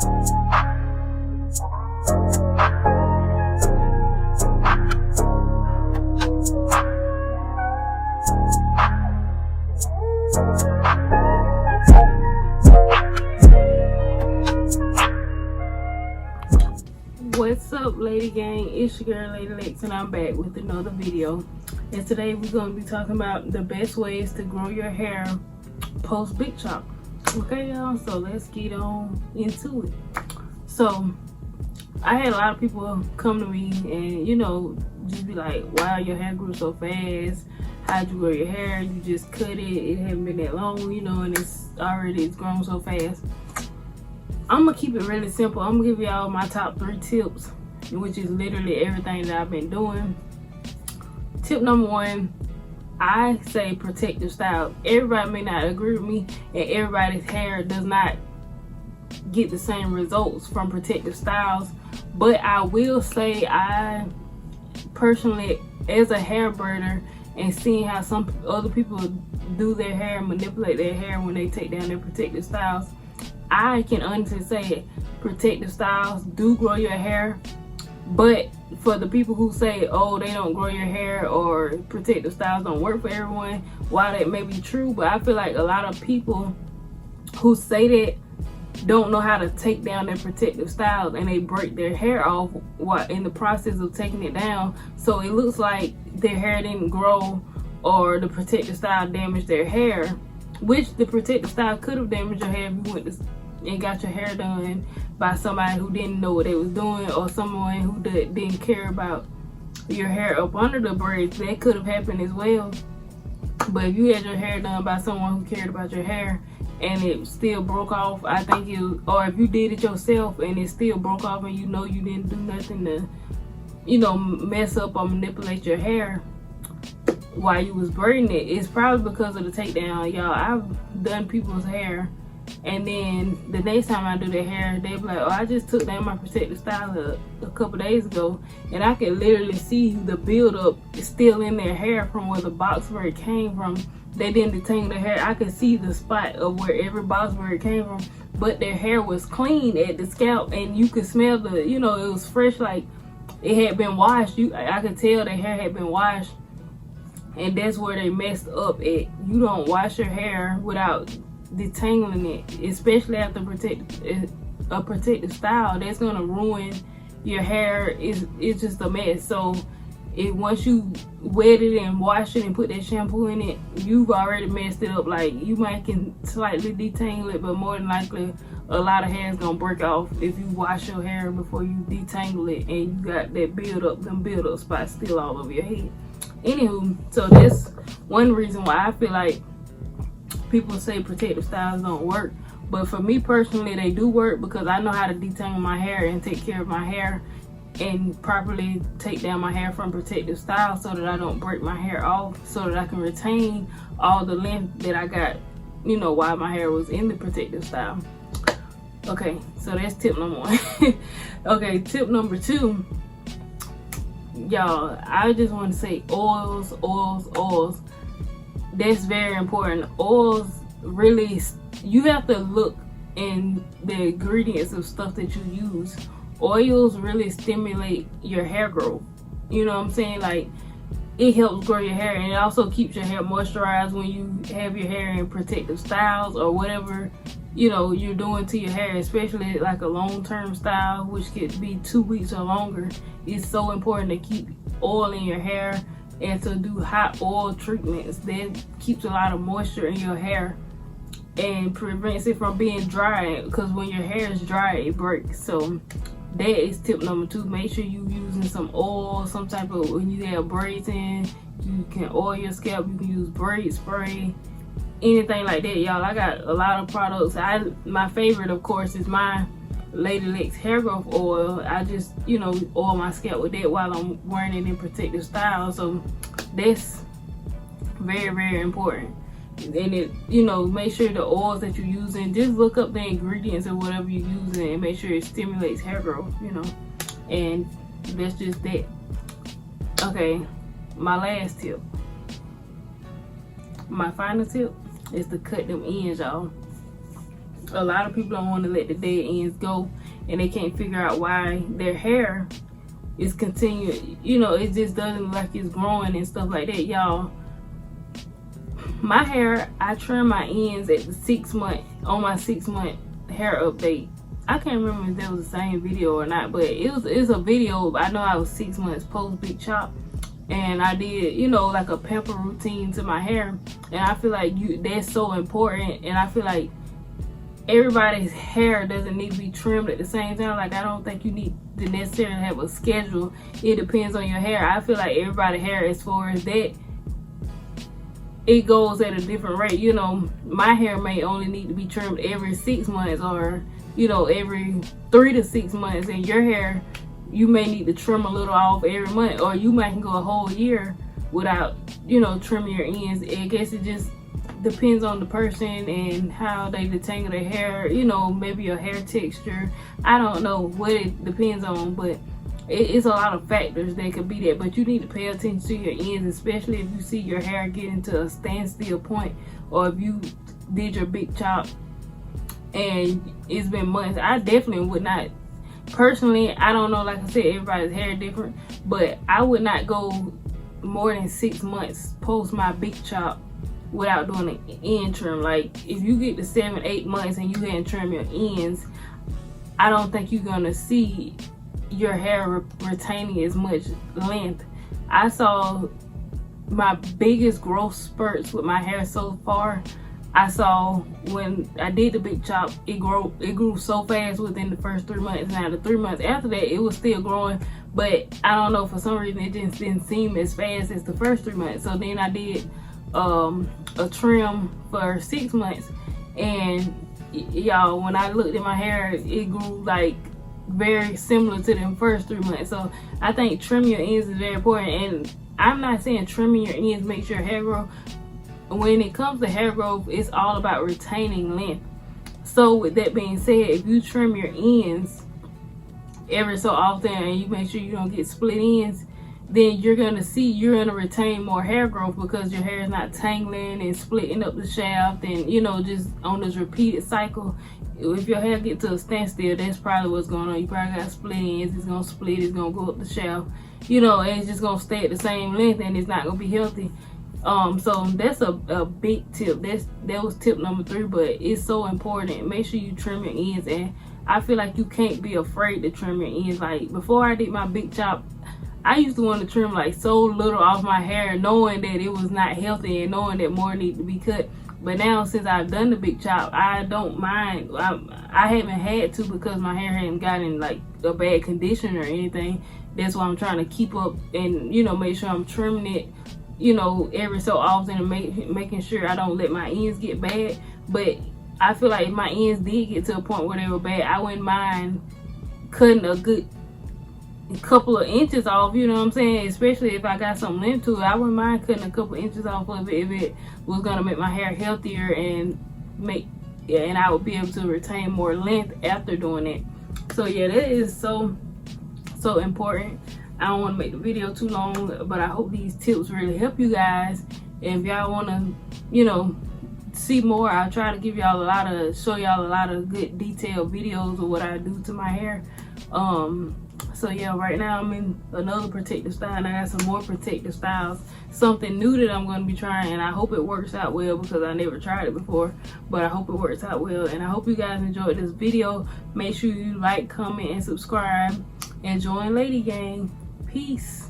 What's up, Lady Gang? It's your girl Lady Lex, and I'm back with another video. And today we're going to be talking about the best ways to grow your hair post big chop. Okay, y'all, so let's get on into it. So I had a lot of people come to me and, you know, just be like, wow, your hair grew so fast. How'd you grow your hair? You just cut it hasn't been that long, you know, and it's grown so fast. I'm gonna keep it really simple. I'm gonna give y'all my top 3 tips, which is literally everything that I've been doing. Tip number 1, I say protective style. Everybody may not agree with me, and everybody's hair does not get the same results from protective styles, but I will say I personally, as a hair braider, and seeing how some other people do their hair and manipulate their hair when they take down their protective styles, I can honestly say protective styles do grow your hair. But for the people who say, oh, they don't grow your hair or protective styles don't work for everyone, while that may be true, but I feel like a lot of people who say that don't know how to take down their protective styles, and they break their hair off while in the process of taking it down. So it looks like their hair didn't grow, or the protective style damaged their hair, which the protective style could have damaged your hair if you went and got your hair done by somebody who didn't know what they was doing, or someone who didn't care about your hair up under the braids. That could have happened as well. But if you had your hair done by someone who cared about your hair and it still broke off, I think or if you did it yourself and it still broke off and you know you didn't do nothing to, you know, mess up or manipulate your hair while you was braiding it, it's probably because of the takedown. Y'all, I've done people's hair, and then the next time I do their hair, they be like, oh, I just took down my protective style a couple days ago, and I can literally see the buildup still in their hair from where the box braid came from. They didn't detangle their hair. I could see the spot of where every box braid came from, but their hair was clean at the scalp, and you could smell the, you know, it was fresh, like it had been washed. I could tell their hair had been washed, and that's where they messed up at. You don't wash your hair without detangling it, especially after a protective style. That's gonna ruin your hair. It's just a mess. So once you wet it and wash it and put that shampoo in it, you've already messed it up. Like, you might can slightly detangle it, but more than likely a lot of hair is gonna break off if you wash your hair before you detangle it, and you got that build up spots still all over your head. Anywho, so that's one reason why I feel like people say protective styles don't work. But for me personally, they do work, because I know how to detangle my hair and take care of my hair and properly take down my hair from protective style, so that I don't break my hair off, so that I can retain all the length that I got, you know, while my hair was in the protective style. Okay, so that's tip number 1. Okay, tip number 2, y'all, I just want to say oils. That's very important. Oils, really, you have to look in the ingredients of stuff that you use. Oils really stimulate your hair growth. You know what I'm saying? Like, it helps grow your hair, and it also keeps your hair moisturized when you have your hair in protective styles or whatever, you know, you're doing to your hair, especially like a long-term style, which could be 2 weeks or longer. It's so important to keep oil in your hair and to do hot oil treatments. That keeps a lot of moisture in your hair and prevents it from being dry, because when your hair is dry, it breaks. So that is tip number 2. Make sure you're using some oil, some type of, when you have braids in, you can oil your scalp. You can use braid spray, anything like that, y'all. I got a lot of products. My favorite, of course, is my Lady Lex hair growth oil. I just, you know, oil my scalp with that while I'm wearing it in protective style. So that's very, very important. And it, you know, make sure the oils that you're using, just look up the ingredients of whatever you're using and make sure it stimulates hair growth, you know. And that's just that. Okay, my last tip, my final tip, is to cut them ends, y'all. A lot of people don't want to let the dead ends go, and they can't figure out why their hair is continuing, you know, it just doesn't look like it's growing and stuff like that. Y'all, my hair, I trim my ends at the 6 month, on my 6 month hair update. I can't remember if that was the same video or not, but it's a video. I know I was 6 months post big chop, and I did, you know, like a pamper routine to my hair, and I feel like that's so important. And I feel like everybody's hair doesn't need to be trimmed at the same time. Like, I don't think you need to necessarily have a schedule. It depends on your hair. I feel like everybody's hair, as far as that, it goes at a different rate. You know, my hair may only need to be trimmed every 6 months, or, you know, every 3 to 6 months, and your hair, you may need to trim a little off every month, or you might can go a whole year without, you know, trimming your ends. I guess it just depends on the person and how they detangle their hair, you know, maybe your hair texture. I don't know what it depends on, but it's a lot of factors that could be that. But you need to pay attention to your ends, especially if you see your hair getting to a standstill point, or if you did your big chop and it's been months. I definitely would not, personally, I don't know, like I said, everybody's hair different, but I would not go more than 6 months post my big chop without doing an end trim. Like, if you get to 7, 8 months and you hadn't trimmed your ends, I don't think you're gonna see your hair retaining as much length. I saw my biggest growth spurts with my hair so far. I saw when I did the big chop, it grew so fast within the first 3 months. Now the 3 months after that, it was still growing, but I don't know, for some reason it just didn't seem as fast as the first 3 months. So then I did a trim for 6 months, and y'all, when I looked at my hair, it grew like very similar to the first 3 months. So I think trimming your ends is very important. And I'm not saying trimming your ends makes your hair grow. When it comes to hair growth, it's all about retaining length. So with that being said, if you trim your ends every so often and you make sure you don't get split ends, then you're gonna retain more hair growth, because your hair is not tangling and splitting up the shaft, and, you know, just on this repeated cycle. If your hair get to a standstill, that's probably what's going on. You probably got split ends. It's gonna split, it's gonna go up the shaft, you know, and it's just gonna stay at the same length, and it's not gonna be healthy. So that's a big tip. That was tip number 3, but it's so important. Make sure you trim your ends, and I feel like you can't be afraid to trim your ends. Like, before I did my big chop, I used to want to trim like so little off my hair, knowing that it was not healthy and knowing that more needed to be cut. But now, since I've done the big chop, I don't mind. I haven't had to, because my hair hadn't gotten like a bad condition or anything. That's why I'm trying to keep up and, you know, make sure I'm trimming it, you know, every so often, and making sure I don't let my ends get bad. But I feel like if my ends did get to a point where they were bad, I wouldn't mind cutting a good couple of inches off, you know what I'm saying? Especially if I got some length to it, I wouldn't mind cutting a couple inches off of it if it was gonna make my hair healthier and I would be able to retain more length after doing it. So yeah, that is so important. I don't want to make the video too long, but I hope these tips really help you guys. And if y'all want to, you know, see more, I'll try to give y'all show y'all a lot of good detailed videos of what I do to my hair. So yeah, right now I'm in another protective style, and I got some more protective styles, something new that I'm going to be trying, and I hope it works out well, because I never tried it before, but I hope it works out well. And I hope you guys enjoyed this video. Make sure you like, comment, and subscribe, and join Lady Gang. Peace.